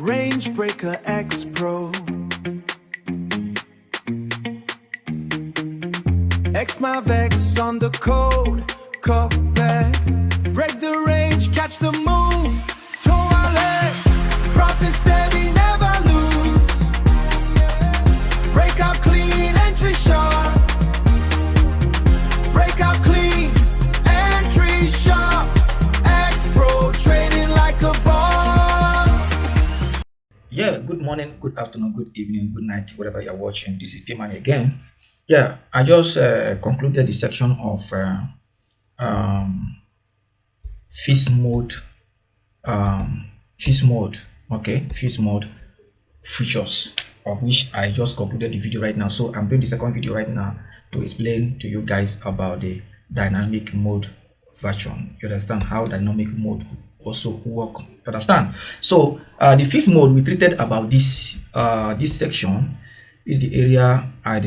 Range Breaker X-PRO X-Mavex on the code, cut back, break the range, catch the move, toilet, profit steady, never lose, break out clean, entry sharp, break out clean, entry sharp, X-PRO trading like a boss. Yeah, good morning, good afternoon, good evening, good night, whatever you're watching. This is P-Man again. Yeah, I just concluded the section of feast mode, feast mode features, of which I just concluded the video right now. So I'm doing the second video right now to explain to you guys about the dynamic mode version. You understand how dynamic mode also work? You understand? So the feast mode we treated about this section is the area I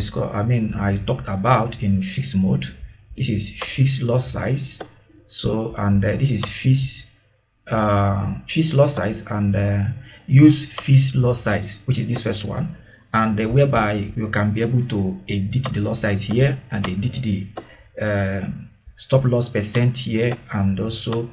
talked about in fixed mode. This is fixed lot size. So and this is fixed lot size and use fixed lot size, which is this first one, and whereby you can be able to edit the lot size here and edit the stop loss percent here, and also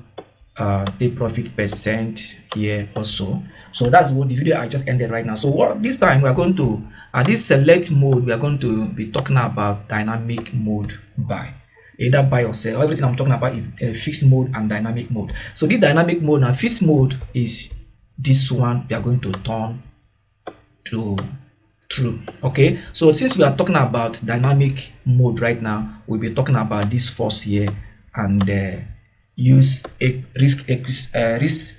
take profit percent here also. So that's what the video I just ended right now. So what this time we are going to this select mode, we are going to be talking about dynamic mode buy, either buy or sell. Everything I'm talking about is fixed mode and dynamic mode. So this dynamic mode and fixed mode is this one we are going to turn to true. Okay, so since we are talking about dynamic mode right now, we'll be talking about this first here and use a risk percent.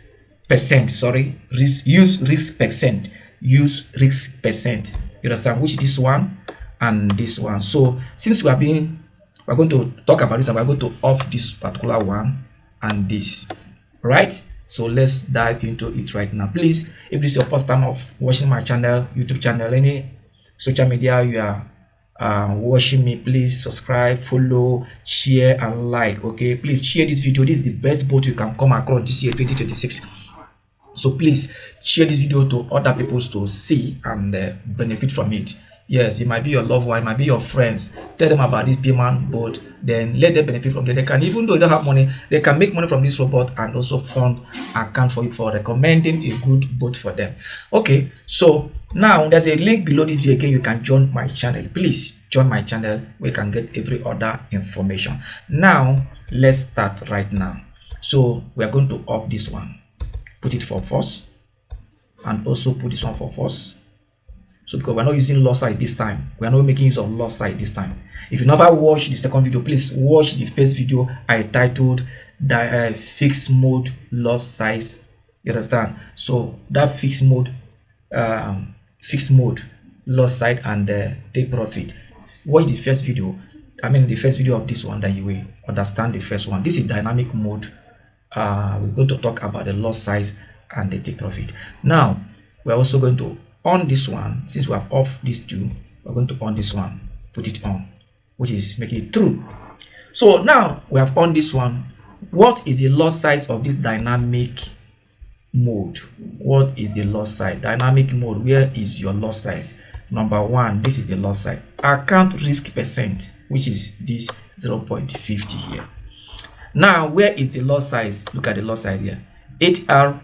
Use risk percent. You understand? Which is this one and this one. So since we're going to talk about this, and we're going to off this particular one and this, right? So let's dive into it right now. Please, if this is your first time of watching my channel, YouTube channel, any social media you are watching me, please subscribe, follow, share and like. Okay, please share this video. This is the best boat you can come across this year 2026. So please share this video to other people to see and benefit from it. Yes, it might be your loved one, it might be your friends. Tell them about this P-Man boat, then let them benefit from it. They can, even though they don't have money, they can make money from this robot and also fund account for it for recommending a good boat for them. Okay, so now there's a link below this video. Again, you can join my channel. Please join my channel where you can get every other information. Now let's start right now. So we are going to off this one, put it for false, and also put this one for false. So because we're not using lot size this time, we are not making use of lot size this time. If you never watched the second video, please watch the first video I titled the fixed mode lot size. You understand? So that fixed mode lot size and take profit. Watch the first video. The first video of this one, that you will understand the first one. This is dynamic mode. We're going to talk about the lot size and the take profit. Now we're also going to on this one. Since we have off these two, we're going to on this one, put it on, which is making it true. So now we have on this one. What is the lot size of this dynamic mode? What is the lot size? Dynamic mode, where is your lot size? Number one, this is the lot size. Account risk percent, which is this 0.50 here. Now where is the lot size? Look at the lot size here. ATR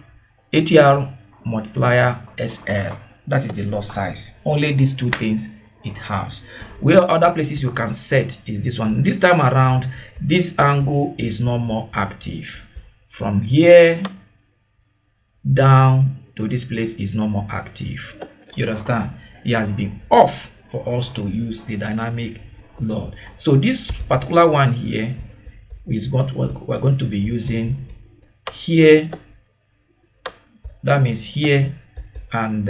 multiplier SL. That is the lot size. Only these two things it has. Where other places you can set is this one. This time around, this angle is no more active. From here down to this place is no more active. You understand? It has been off for us to use the dynamic lot. So this particular one here is what we're going to be using here. That means here and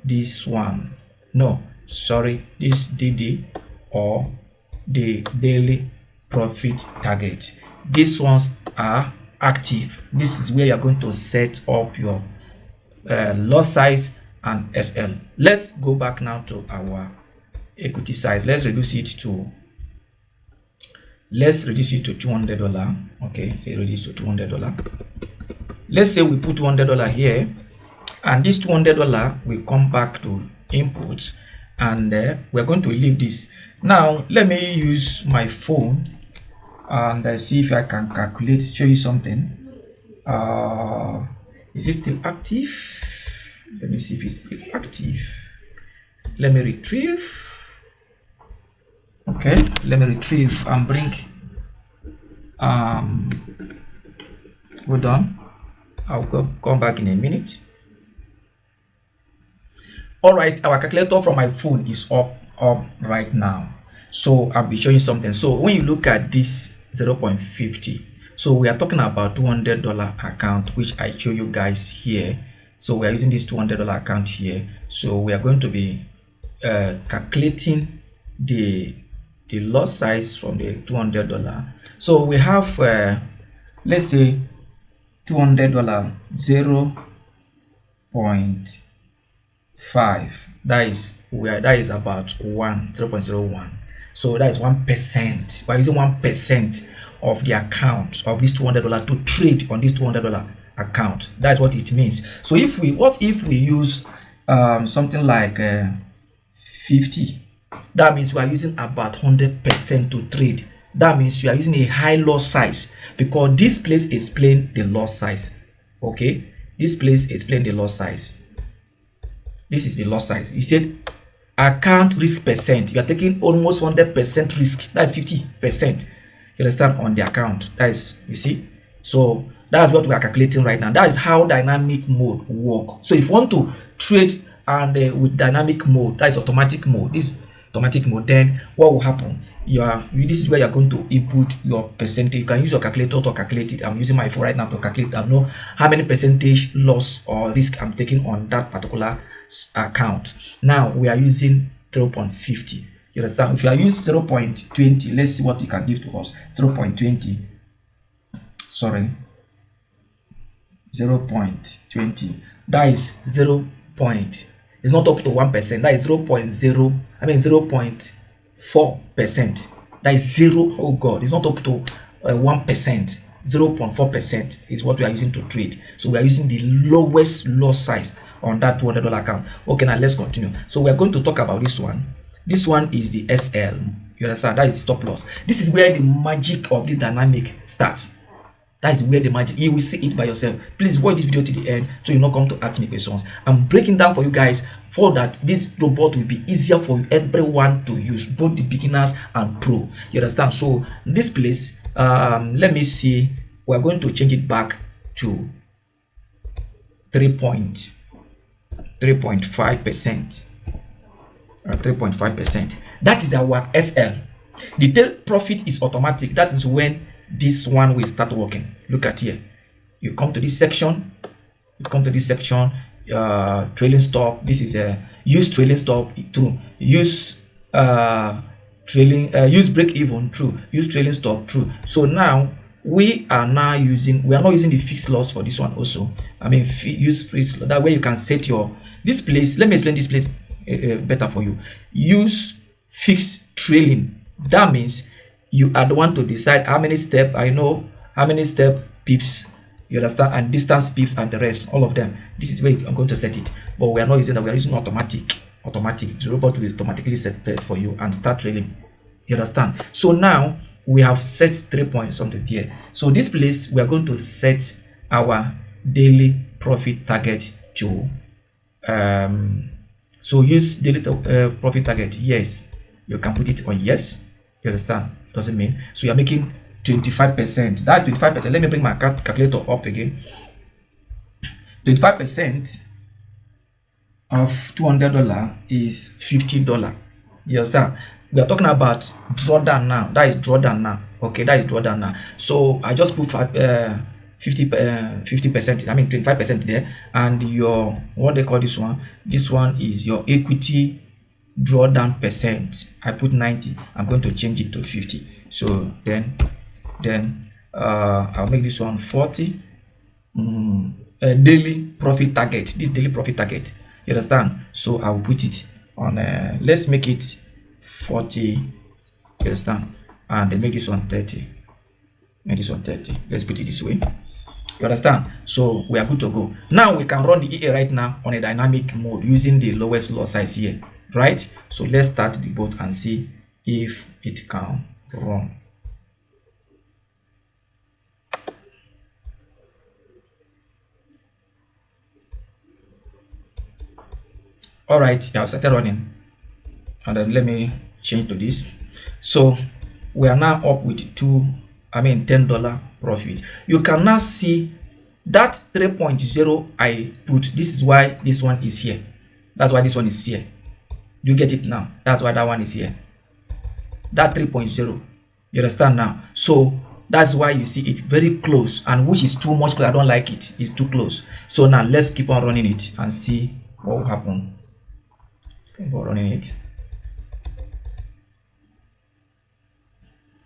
this one, no, sorry, this DD or the daily profit target. These ones are active. This is where you're going to set up your lot size and SL. Let's go back now to our equity size. Let's reduce it to $200. Okay, reduce to $200. let's say we put $200 here, and this $200 will come back to input, and we're going to leave this. Now let me use my phone and see if I can calculate, show you something. Is it still active? Let me see if it's still active. Let me retrieve. Okay, let me retrieve and bring hold on, I'll come back in a minute. All right, our calculator from my phone is off right now, so I'll be showing something. So when you look at this 0.50, so we are talking about $200 account, which I show you guys here. So we are using this $200 account here. So we are going to be calculating the lot size from the $200. So we have let's say $200 0.5, that is about 0.01. so that is 1%. We're using 1% of the account of this $200 to trade on this $200 account. That's what it means. So if we use something like 50, that means we are using about 100% to trade. That means you are using a high lot size, because this place is playing the lot size. Okay, this place is playing the lot size. This is the lot size. He said account risk percent. You are taking almost 100% risk. That's 50%. You understand, on the account. That is, you see. So that's what we are calculating right now. That is how dynamic mode work. So if you want to trade and with dynamic mode, that is automatic mode. This automatic mode, then what will happen? This is where you're going to input your percentage. You can use your calculator to calculate it. I'm using my phone right now to calculate. I know how many percentage loss or risk I'm taking on that particular account. Now we are using 0.50. You understand? If you are using 0.20, let's see what you can give to us. 0.20. Sorry. 0.20. That is 0. It's not up to 1%. That is 0.4%. That is 0. Oh God, it's not up to 1%. 0.4% is what we are using to trade. So we are using the lowest loss size on that $200 account. Okay, now let's continue. So we are going to talk about this one. This one is the SL. You understand? That is stop loss. This is where the magic of the dynamic starts. That is where the magic. You will see it by yourself. Please watch this video to the end, so you not come to ask me questions. I'm breaking down for you guys, for that this robot will be easier for everyone to use, both the beginners and pro. You understand? So this place, let me see. We're going to change it back to 3.5%. 3.5%. That is our SL. The take profit is automatic. That is when this one will start working. Look at here. You come to this section. Trailing stop. This is a use trailing stop. True. Use use break even. True. Use trailing stop. True. So now we are not using the fixed loss for this one also. I mean, use fixed. That way you can set your this place. Let me explain this place better for you. Use fixed trailing. That means you are the one to decide how many step. I know how many step pips, you understand, and distance pips and the rest, all of them. This is where I'm going to set it, but we are not using that. We are using automatic. The robot will automatically set it for you and start trailing. You understand? So now we have set 3 point something here. So this place we are going to set our daily profit target to. So use daily profit target. Yes, you can put it on yes. You understand? Doesn't mean so you are making 25%. That 25%. Let me bring my calculator up again. 25% of $200 is $50. You understand? We are talking about drawdown now. That is drawdown now. Okay, that is drawdown now. So I just put 50%. I mean 25% there, and your what they call this one. This one is your equity drawdown percent. I put 90. I'm going to change it to 50. So then I'll make this one 40. Daily profit target. This daily profit target. You understand? So I'll put it on. Let's make it 40. You understand? And then make this one 30. Make this one 30. Let's put it this way. You understand? So we are good to go. Now we can run the EA right now on a dynamic mode using the lowest lot size here, right? So let's start the bot and see if it can run. All right, yeah, I've started running, and then let me change to this. So we are now up with $10 profit. You can now see that 3.0 I put. This is why this one is here. That's why this one is here. You get it now? That's why that one is here. That 3.0. You understand now? So that's why you see it very close, and which is too much close. I don't like it. It's too close. So now let's keep on running it and see what will happen. Let's keep on running it.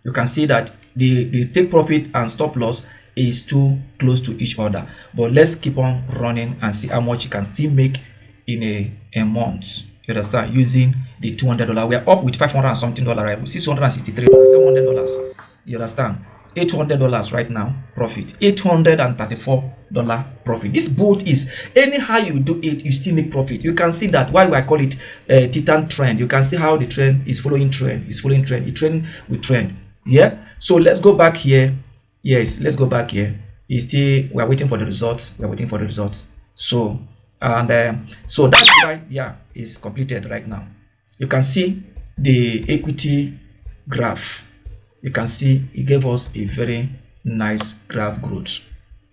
You can see that the take profit and stop loss is too close to each other, but let's keep on running and see how much you can still make in a month. You understand? Using the $200. We are up with $500 and something, right? $663, $700. You understand? $800 right now profit, $834 profit. This boat is, anyhow you do it, you still make profit. You can see that why I call it Titan trend. You can see how the trend is following trend. It's following trend. It trend with trend. Yeah. So let's go back here. Yes, let's go back here. It's still, we are waiting for the results. We are waiting for the results. So so that's why, yeah, it's completed right now. You can see the equity graph. You can see it gave us a very nice graph growth.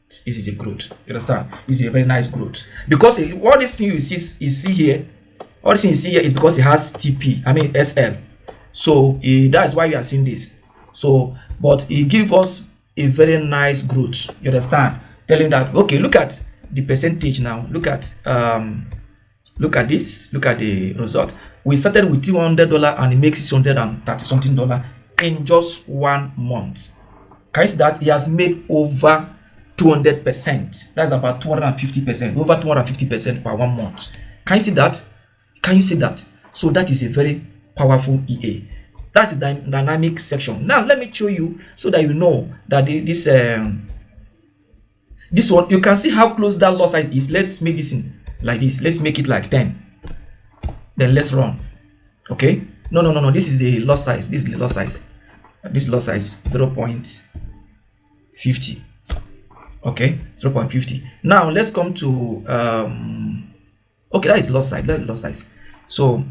This is a growth. You understand? It's a very nice growth, because all this thing you see here, all this thing you see here is because it has SL. So that's why you are seeing this. So, but it gives us a very nice growth. You understand? Telling that, okay, look at the percentage now. Look at this. Look at the result. We started with $200 and it makes $630 something in just 1 month. Can you see that? He has made over 200%. That's about 250%. Over 250% per 1 month. Can you see that? Can you see that? So that is a very powerful EA. That is the dynamic section. Now let me show you so that you know that this one, you can see how close that lot size is. Let's make this in like this. Let's make it like 10. Then let's run. Okay. No. This is the lot size. This is the lot size. This lot size 0.50. Okay, 0.50. Now let's come to okay, that is lot size. That is lot size. So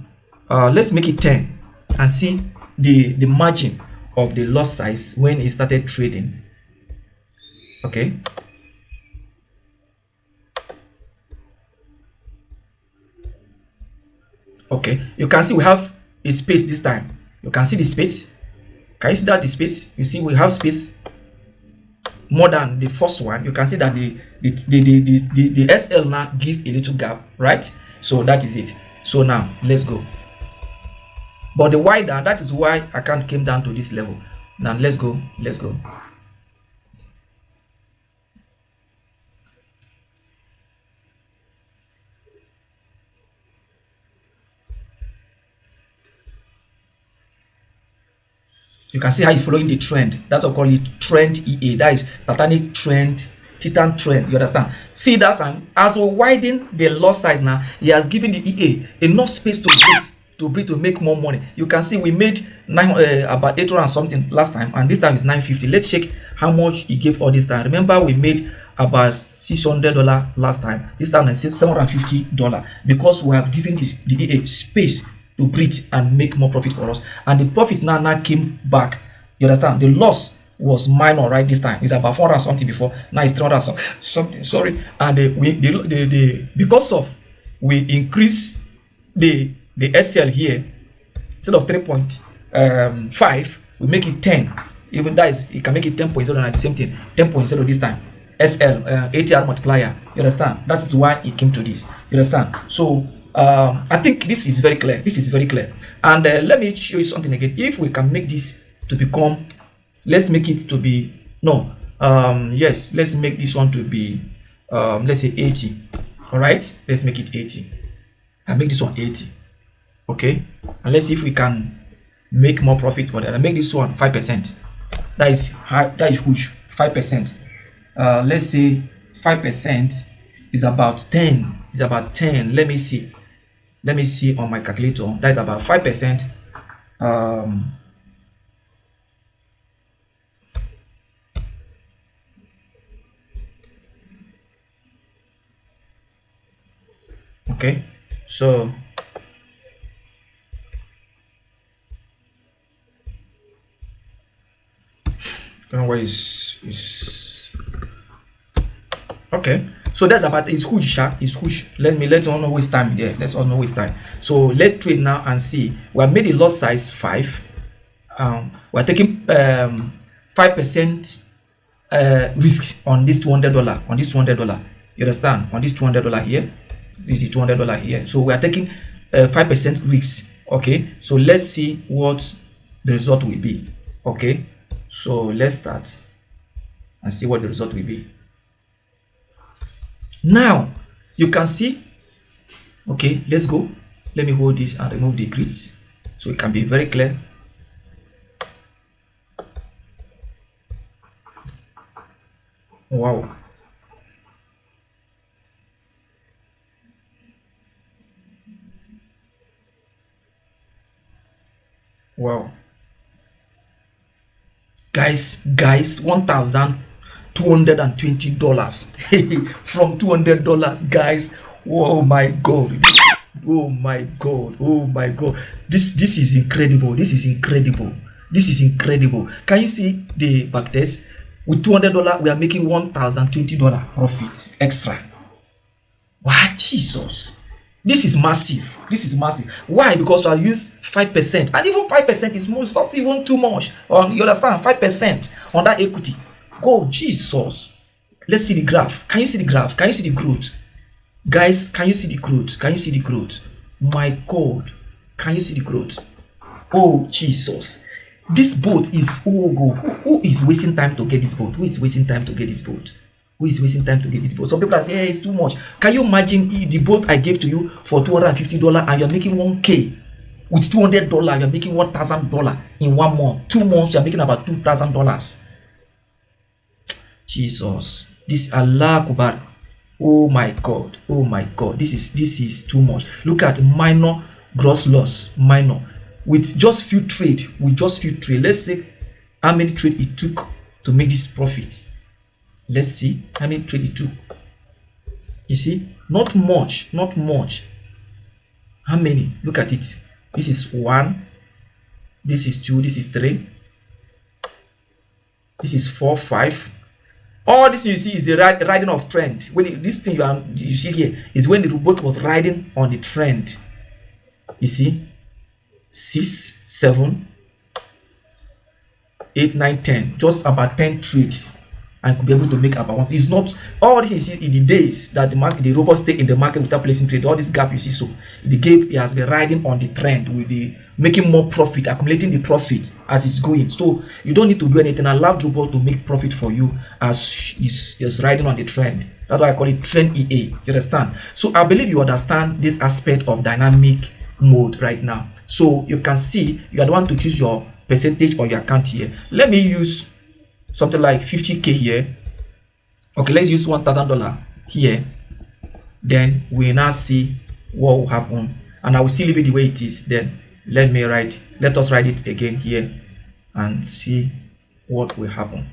let's make it 10 and see the margin of the lot size when it started trading. Okay. Okay, you can see we have a space this time. You can see the space. Can you see that the space? You see we have space more than the first one. You can see that the SL now give a little gap, right? So that is it. So now let's go. But the wider, that is why I can't came down to this level. Now let's go. Let's go. You can see how it's following the trend. That's what I call it trend EA. That is Titanic trend, Titan trend. You understand? See that time as we widen the lot size now, he has given the EA enough space to breathe to make more money. You can see we made about 800 and something last time, and this time is 950. Let's check how much he gave all this time. Remember, we made about $600 last time. This time is $750 because we have given the EA space to breathe and make more profit for us, and the profit now came back. You understand? The loss was minor right this time. It's about 400 something before. Now it's 300 something. Sorry, and because of we increase the SL here instead of 3.5, we make it 10. Even that is, you can make it 10.0 and the same thing 10.0 this time. SL ATR multiplier. You understand? That is why it came to this. You understand? So I think this is very clear. This is very clear. And let me show you something again. If we can make this to become, let's make it to be, no, yes, let's make this one to be, let's say 80. All right, let's make it 80 and make this one 80. Okay, and let's see if we can make more profit for that and make this one 5%. That is high, that is huge. 5%. let's say 5% is about 10. Is about 10. Let me see on my calculator. That's about 5%. Okay, so I don't know what is okay. So that's about, it's huge, sha. It's huge. Let's not waste time there. Let's not waste time. So let's trade now and see. We have made a lot size 5. We're taking 5% risk on this $200. On this $200, you understand? On this $200 here, this is the $200 here. So we are taking 5% risk. Okay. So let's see what the result will be. Okay. So let's start and see what the result will be. Now you can see, okay, let's go. Let me hold this and remove the grids so it can be very clear. Wow. Wow. Guys, $1,220 from $200, guys. Oh my god. Oh my god. Oh my god. This is incredible. This is incredible. This is incredible. Can you see the backtest? With $200, we are making $1,020 profit extra. Wow, Jesus. This is massive. This is massive. Why? Because I use 5%, and even 5% is most, not even too much. You understand? 5% on that equity. Go, Jesus. Let's see the graph. Can you see the graph? Can you see the growth? Guys, can you see the growth? Can you see the growth? My God. Can you see the growth? Oh, Jesus. This boat is, oh God. Who is wasting time to get this boat? Who is wasting time to get this boat? Who is wasting time to get this boat? Some people are saying, hey, it's too much. Can you imagine the boat I gave to you for $250 and you're making 1K? With $200, you're making $1,000 in 1 month. 2 months, you're making about $2,000. Jesus. This Allah Akbar. Oh my God. Oh my God. This is too much. Look at minor gross loss. Minor. With just few trade. Let's say how many trade it took to make this profit. Let's see how many trade it took. You see, not much. How many? Look at it. This is 1, this is 2, this is 3, this is 4, 5. All this you see is the riding of trend. When this thing you see here is when the robot was riding on the trend. You see, 6, 7, 8, 9, 10, just about 10 trades. And could be able to make about 1. It's not all this you see in the days that the robots stay in the market without placing trade. All this gap you see, so the gap has been riding on the trend with the making more profit, accumulating the profit as it's going. So you don't need to do anything. Allow the robot to make profit for you as is riding on the trend. That's why I call it trend EA. You understand? So I believe you understand this aspect of dynamic mode right now. So you can see you are the one to choose your percentage on your account here. Let me use something like 50K here. Okay, let's use $1,000 here. Then we now see what will happen, and I will still leave it the way it is. Then let us write it again here and see what will happen.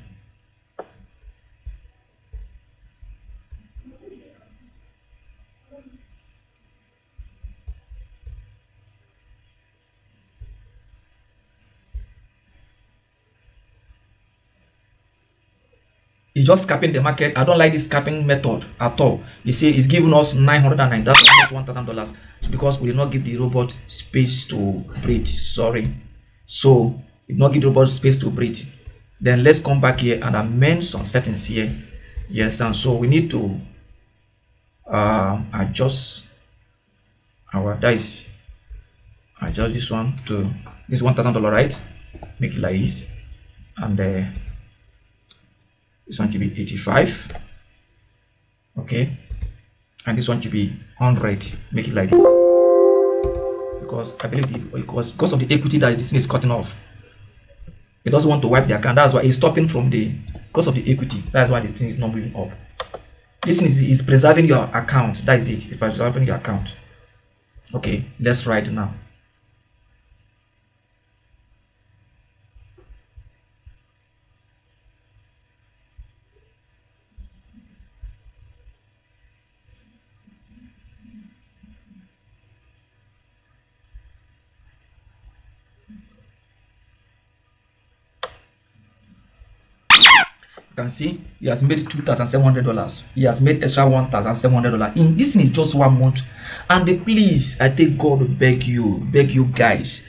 It's just capping the market. I don't like this capping method at all. You see, it's giving us 909. That's almost $1,000 because we did not give the robot space to breathe. Sorry. So we did not give the robot space to breathe. Then let's come back here and amend some settings here. Yes, and so we need to adjust our dice. Adjust this one to this $1,000, right? Make it like this, and this one should be 85. Okay, and this one should be 100. Make it like this, because I believe because of the equity that this thing is cutting off. It doesn't want to wipe the account. That's why it's stopping from the, because of the equity. That's why the thing is not moving up. This thing is preserving your account. That is it. It's preserving your account. Okay, let's ride now. You can see he has made $2,700. He has made extra $1,700. In this is just 1 month. And please, I take God to beg you guys,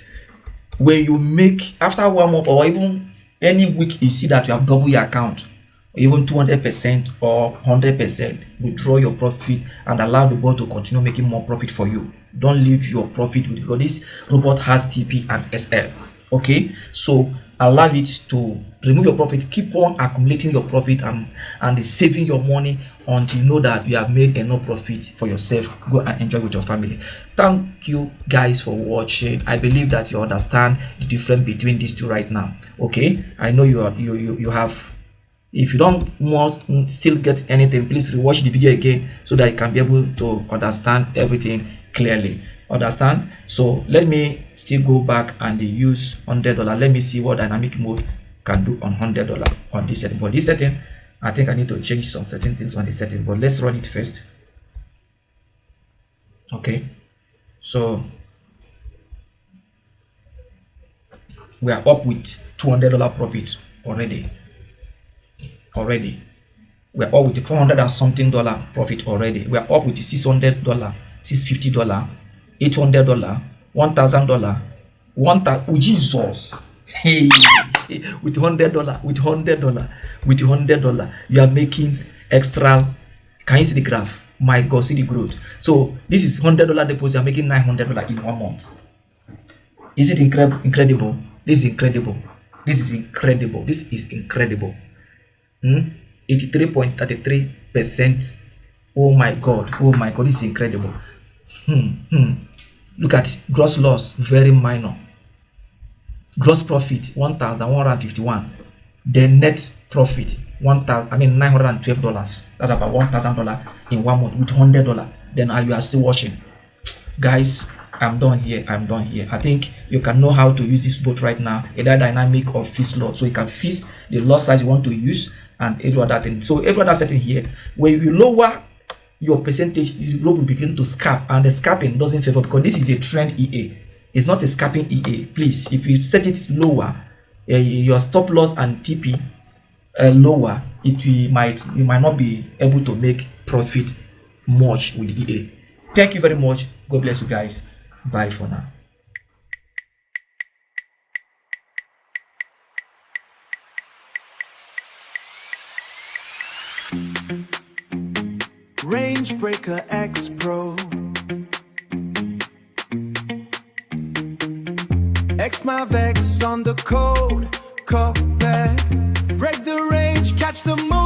when you make after 1 month or even any week, you see that you have doubled your account, even 200% or 100%, withdraw your profit and allow the bot to continue making more profit for you. Don't leave your profit with, because this robot has TP and SL. Okay, so allow it to remove your profit, keep on accumulating your profit and saving your money until you know that you have made enough profit for yourself. Go and enjoy with your family. Thank you guys for watching. I believe that you understand the difference between these two right now. Okay, I know you have. If you don't want still get anything, please rewatch the video again so that you can be able to understand everything clearly. Understand? So let me still go back and use $100. Let me see what dynamic mode can do on $100 on this setting. But this setting, I think I need to change some certain things on the setting, but let's run it first. Okay, so we are up with $200 profit already. We are up with $400 and something profit already. We are up with $600, $650, $800, $1,000, $1,000. Jesus, hey, with $100, you are making extra. Can you see the graph? My God, see the growth. So this is $100 deposit. You are making $900 in 1 month. Is it incredible? This is incredible. This is incredible. This is incredible. 83.33%. Oh my God, this is incredible. Look at gross loss, very minor. Gross profit $1,151. The net profit $912. That's about $1,000 in 1 month with $100. Then you are still watching, guys. I'm done here. I think you can know how to use this bot right now, either dynamic or fixed lot. So you can fix the lot size you want to use and every other thing. So every other setting here, when you lower your percentage, the rope will begin to scalp, and the scalping doesn't favor, because this is a trend EA. It's not a scalping EA. Please, if you set it lower, your stop loss and TP lower, you might not be able to make profit much with the EA. Thank you very much. God bless you guys. Bye for now. Range Breaker X-PRO X-Mav X on the code, call back. Break the range, catch the move.